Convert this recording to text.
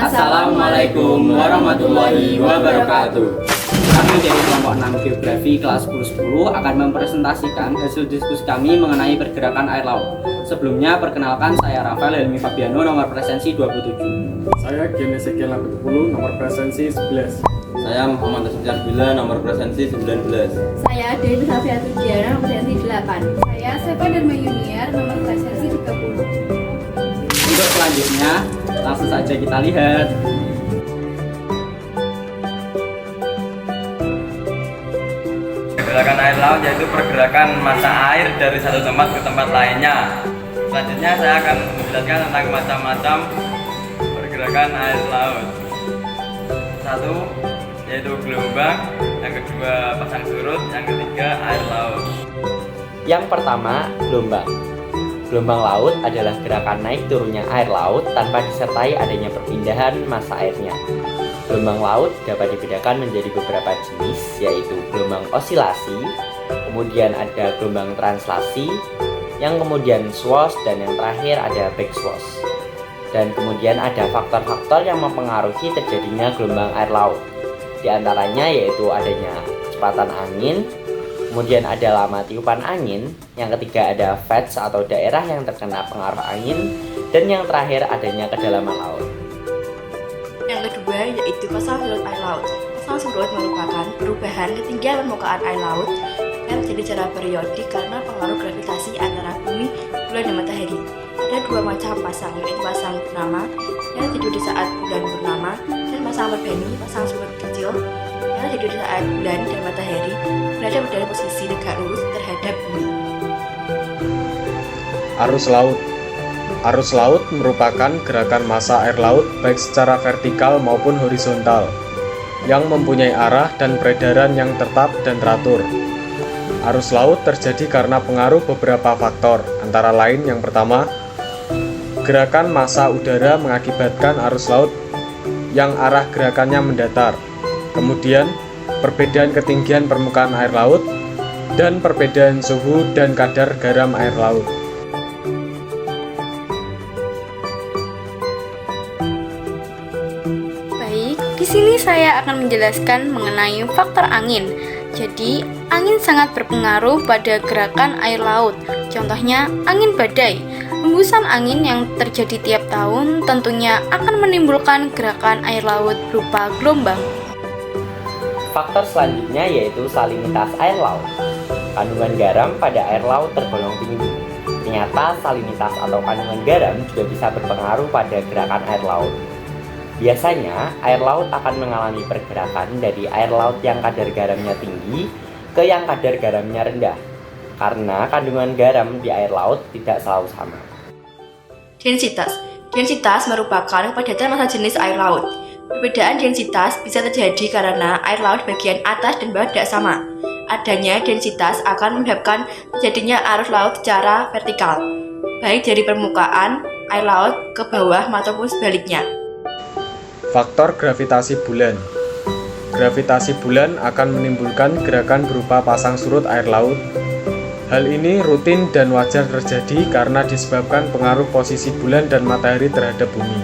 Assalamualaikum warahmatullahi wabarakatuh. Kami dari kelompok 6 Geografi kelas 10 akan mempresentasikan hasil diskusi kami mengenai pergerakan air laut. Sebelumnya, perkenalkan saya Rafael Helmi Fabiano, nomor presensi 27. Saya Genesekiel 80, nomor presensi 11. Saya Muhammad Asmjar Bila, nomor presensi 19. Saya Dewi Safiatul Diana, nomor presensi 8. Saya Sepa Dharma Yuniar, nomor presensi 30. Untuk selanjutnya, langsung saja kita lihat. Pergerakan air laut yaitu pergerakan massa air dari satu tempat ke tempat lainnya. Selanjutnya saya akan menjelaskan tentang macam-macam pergerakan air laut. Satu, yaitu gelombang. Yang kedua, pasang surut. Yang ketiga, air laut. Yang pertama, gelombang. Gelombang laut adalah gerakan naik turunnya air laut tanpa disertai adanya perpindahan massa airnya. Gelombang laut dapat dibedakan menjadi beberapa jenis, yaitu gelombang osilasi, kemudian ada gelombang translasi, yang kemudian swash, dan yang terakhir ada backswash. Dan kemudian ada faktor-faktor yang mempengaruhi terjadinya gelombang air laut. Di antaranya yaitu adanya kecepatan angin, kemudian ada lama tiupan angin, yang ketiga ada fetch atau daerah yang terkena pengaruh angin, dan yang terakhir adanya kedalaman laut. Yang kedua yaitu pasang surut air laut. Pasang surut merupakan perubahan ketinggian permukaan air laut yang terjadi secara periodik karena pengaruh gravitasi antara bumi, bulan, dan matahari. Ada dua macam pasang, yaitu pasang purnama yang terjadi di saat bulan purnama, dan pasang perbani, pasang surut kecil yang terjadi di saat bulan dan matahari berada pada posisi tegak lurus terhadap bumi. Arus laut. Arus laut merupakan gerakan massa air laut baik secara vertikal maupun horizontal yang mempunyai arah dan peredaran yang tetap dan teratur. Arus laut terjadi karena pengaruh beberapa faktor, antara lain yang pertama, gerakan massa udara mengakibatkan arus laut yang arah gerakannya mendatar. Kemudian, perbedaan ketinggian permukaan air laut dan perbedaan suhu dan kadar garam air laut. Di sini saya akan menjelaskan mengenai faktor angin. Jadi, angin sangat berpengaruh pada gerakan air laut. Contohnya, angin badai. Hembusan angin yang terjadi tiap tahun tentunya akan menimbulkan gerakan air laut berupa gelombang. Faktor selanjutnya yaitu salinitas air laut. Kandungan garam pada air laut tergolong tinggi. Ternyata salinitas atau kandungan garam juga bisa berpengaruh pada gerakan air laut. Biasanya, air laut akan mengalami pergerakan dari air laut yang kadar garamnya tinggi ke yang kadar garamnya rendah, karena kandungan garam di air laut tidak selalu sama. Densitas. Densitas merupakan kepadatan massa jenis air laut. Perbedaan densitas bisa terjadi karena air laut bagian atas dan bawah tidak sama. Adanya densitas akan menyebabkan terjadinya arus laut secara vertikal, baik dari permukaan air laut ke bawah maupun sebaliknya. Faktor gravitasi bulan. Gravitasi bulan akan menimbulkan gerakan berupa pasang surut air laut. Hal ini rutin dan wajar terjadi karena disebabkan pengaruh posisi bulan dan matahari terhadap bumi.